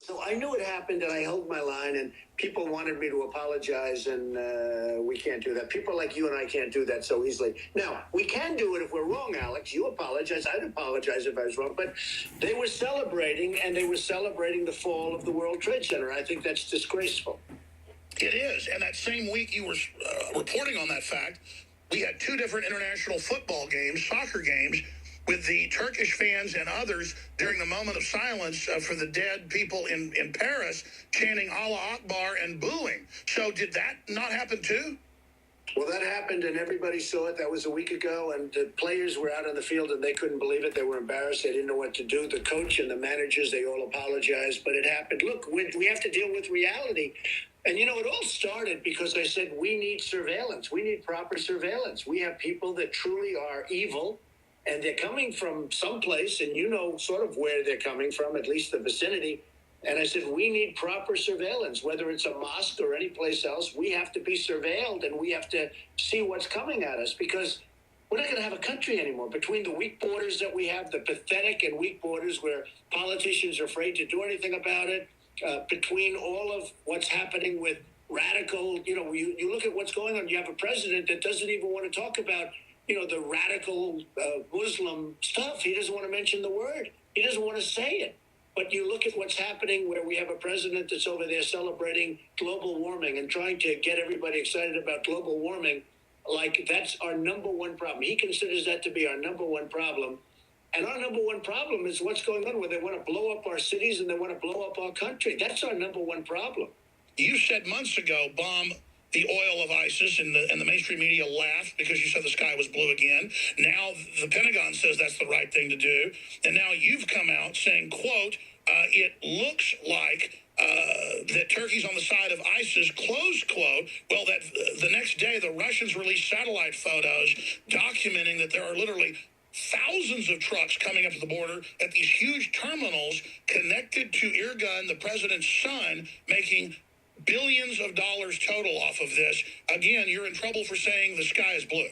So I knew it happened, and I held my line, and people wanted me to apologize, and we can't do that. People like you and I can't do that so easily. Now, we can do it if we're wrong, Alex. You apologize. I'd apologize if I was wrong. But they were celebrating, and they were celebrating the fall of the World Trade Center. I think that's disgraceful. It is. And that same week you were reporting on that fact, we had two different international football games, soccer games, with the Turkish fans and others during the moment of silence for the dead people in Paris chanting Allah Akbar and booing. So did that not happen too? Well, that happened, and everybody saw it. That was a week ago, and the players were out on the field, and they couldn't believe it. They were embarrassed. They didn't know what to do. The coach and the managers, they all apologized, but it happened. Look, we have to deal with reality. And, you know, it all started because I said we need surveillance. We need proper surveillance. We have people that truly are evil, and they're coming from someplace, and you know sort of where they're coming from, at least the vicinity. And I said, we need proper surveillance, whether it's a mosque or any place else. We have to be surveilled, and we have to see what's coming at us, because we're not going to have a country anymore. Between the weak borders that we have, the pathetic and weak borders where politicians are afraid to do anything about it, between all of what's happening with radical, you look at what's going on. You have a president that doesn't even want to talk about, the radical Muslim stuff. He doesn't want to mention the word. He doesn't want to say it. But you look at what's happening where we have a president that's over there celebrating global warming and trying to get everybody excited about global warming, like that's our number one problem. He considers that to be our number one problem. And our number one problem is what's going on where they want to blow up our cities and they want to blow up our country. That's our number one problem. You said months ago, bomb the oil of ISIS, and the mainstream media laughed because you said the sky was blue again. Now the Pentagon says that's the right thing to do. And now you've come out saying, quote, it looks like that Turkey's on the side of ISIS, close quote. Well, that the next day, the Russians released satellite photos documenting that there are literally thousands of trucks coming up to the border at these huge terminals connected to Erdogan, the president's son, making billions of dollars total off of this. Again, you're in trouble for saying the sky is blue.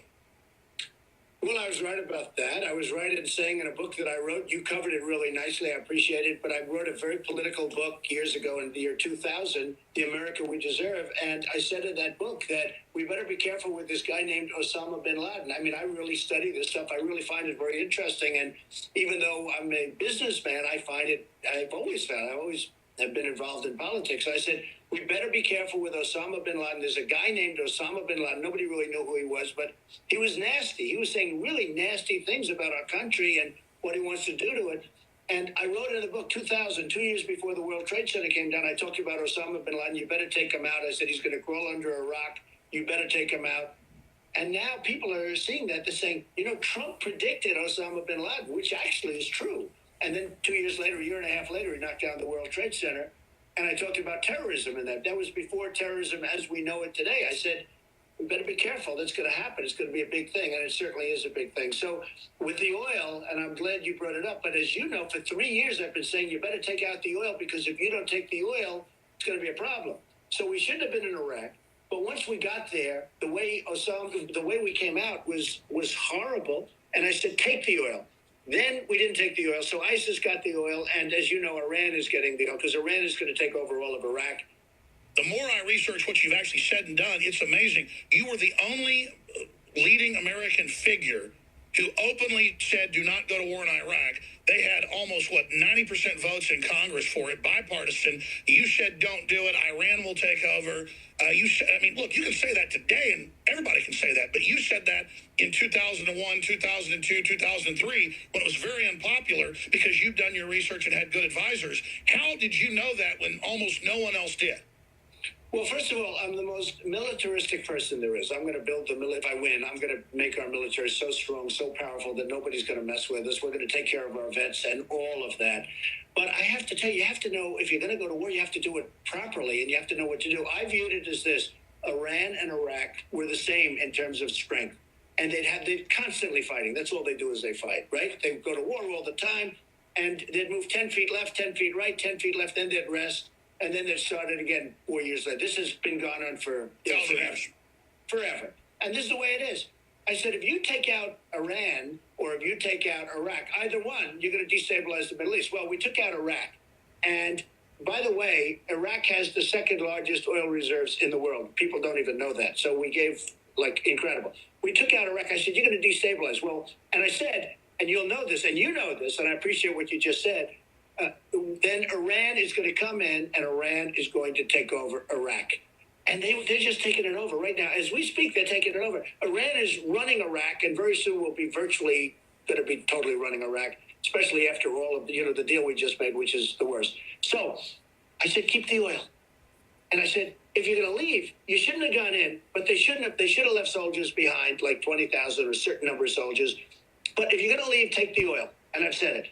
Well, I was right about that. I was right in saying in a book that I wrote, you covered it really nicely. I appreciate it. But I wrote a very political book years ago in the year 2000, The America We Deserve. And I said in that book that we better be careful with this guy named Osama bin Laden. I mean, I really study this stuff. I really find it very interesting. And even though I'm a businessman, I've always have been involved in politics. I said, we better be careful with Osama bin Laden. There's a guy named Osama bin Laden. Nobody really knew who he was, but he was nasty. He was saying really nasty things about our country and what he wants to do to it. And I wrote in the book, 2000, 2 years before the World Trade Center came down, I talked about Osama bin Laden. You better take him out. I said, he's going to crawl under a rock. You better take him out. And now people are seeing that. They're saying, Trump predicted Osama bin Laden, which actually is true. And then 2 years later, a year and a half later, he knocked down the World Trade Center. And I talked about terrorism in that. That was before terrorism as we know it today. I said, we better be careful. That's going to happen. It's going to be a big thing. And it certainly is a big thing. So with the oil, and I'm glad you brought it up, but as you know, for 3 years, I've been saying you better take out the oil, because if you don't take the oil, it's going to be a problem. So we shouldn't have been in Iraq. But once we got there, the way we came out was horrible. And I said, take the oil. Then we didn't take the oil. So ISIS got the oil. And as you know, Iran is getting the oil, because Iran is going to take over all of Iraq. The more I research what you've actually said and done, it's amazing. You were the only leading American figure who openly said, do not go to war in Iraq. They had almost, 90% votes in Congress for it, bipartisan. You said, don't do it. Iran will take over. Look, you can say that today, and everybody can say that, but you said that in 2001, 2002, 2003, when it was very unpopular, because you've done your research and had good advisors. How did you know that when almost no one else did? Well, first of all, I'm the most militaristic person there is. I'm going to build if I win, I'm going to make our military so strong, so powerful that nobody's going to mess with us. We're going to take care of our vets and all of that. But I have to tell you, you have to know, if you're going to go to war, you have to do it properly, and you have to know what to do. I viewed it as this. Iran and Iraq were the same in terms of strength. And they're constantly fighting. That's all they do is they fight, right? They go to war all the time, and they'd move 10 feet left, 10 feet right, 10 feet left, then they'd rest. And then they started again 4 years later. This has been going on for forever. And this is the way it is. I said, if you take out Iran or if you take out Iraq, either one, you're going to destabilize the Middle East. Well, we took out Iraq. And by the way, Iraq has the second largest oil reserves in the world. People don't even know that. So we gave, like, incredible. We took out Iraq. I said, you're going to destabilize. Well, and I said, and you'll know this, and you know this, and I appreciate what you just said. Then Iran is going to come in, and Iran is going to take over Iraq. And they're just taking it over right now. As we speak, they're taking it over. Iran is running Iraq, and very soon will be virtually going to be totally running Iraq, especially after all of the, the deal we just made, which is the worst. So I said, keep the oil. And I said, if you're going to leave, you shouldn't have gone in, but they shouldn't have. They should have left soldiers behind, like 20,000 or a certain number of soldiers. But if you're going to leave, take the oil. And I've said it.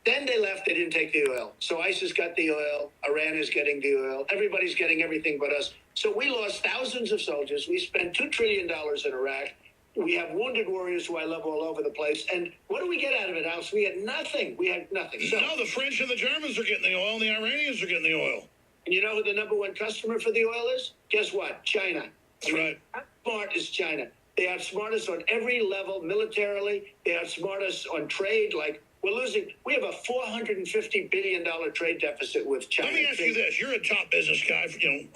Then they left. They didn't take the oil. So ISIS got the oil. Iran is getting the oil. Everybody's getting everything but us. So we lost thousands of soldiers. We spent $2 trillion in Iraq. We have wounded warriors who I love all over the place. And what do we get out of it, House? We had nothing. We had nothing. So, no, the French and the Germans are getting the oil, and the Iranians are getting the oil. And you know who the number one customer for the oil is? Guess what? China. That's right. How smart is China? They outsmart us on every level militarily. They outsmart us on trade. Like, we have a $450 billion trade deficit with China. Let me ask you this. You're a top business guy,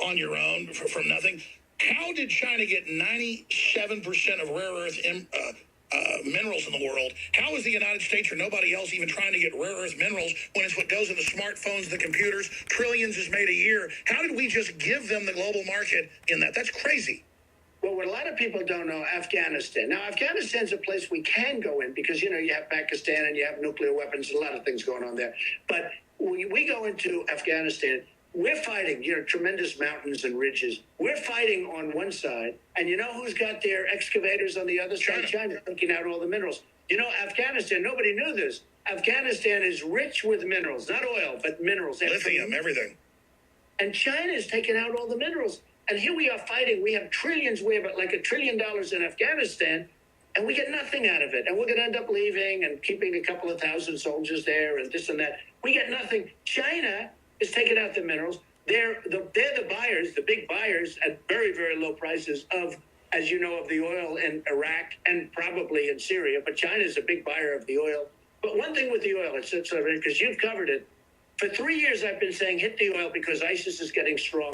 on your own from nothing. How did China get 97% of rare earth minerals in the world? How is the United States or nobody else even trying to get rare earth minerals when it's what goes in the smartphones, the computers, trillions is made a year? How did we just give them the global market in that? That's crazy. Well, what a lot of people don't know, Afghanistan. Now, Afghanistan's a place we can go in because, you have Pakistan and you have nuclear weapons, a lot of things going on there. But we go into Afghanistan, we're fighting, tremendous mountains and ridges. We're fighting on one side, and you know who's got their excavators on the other side? China, taking out all the minerals. Afghanistan, nobody knew this. Afghanistan is rich with minerals, not oil, but minerals. Lithium, everything. And China is taking out all the minerals. And here we are fighting. We have trillions. We have like $1 trillion in Afghanistan, and we get nothing out of it. And we're going to end up leaving and keeping a couple of thousand soldiers there and this and that. We get nothing. China is taking out the minerals. They're the buyers, the big buyers at very, very low prices of, as you know, of the oil in Iraq and probably in Syria. But China is a big buyer of the oil. But one thing with the oil, it's because you've covered it. For 3 years, I've been saying hit the oil because ISIS is getting strong.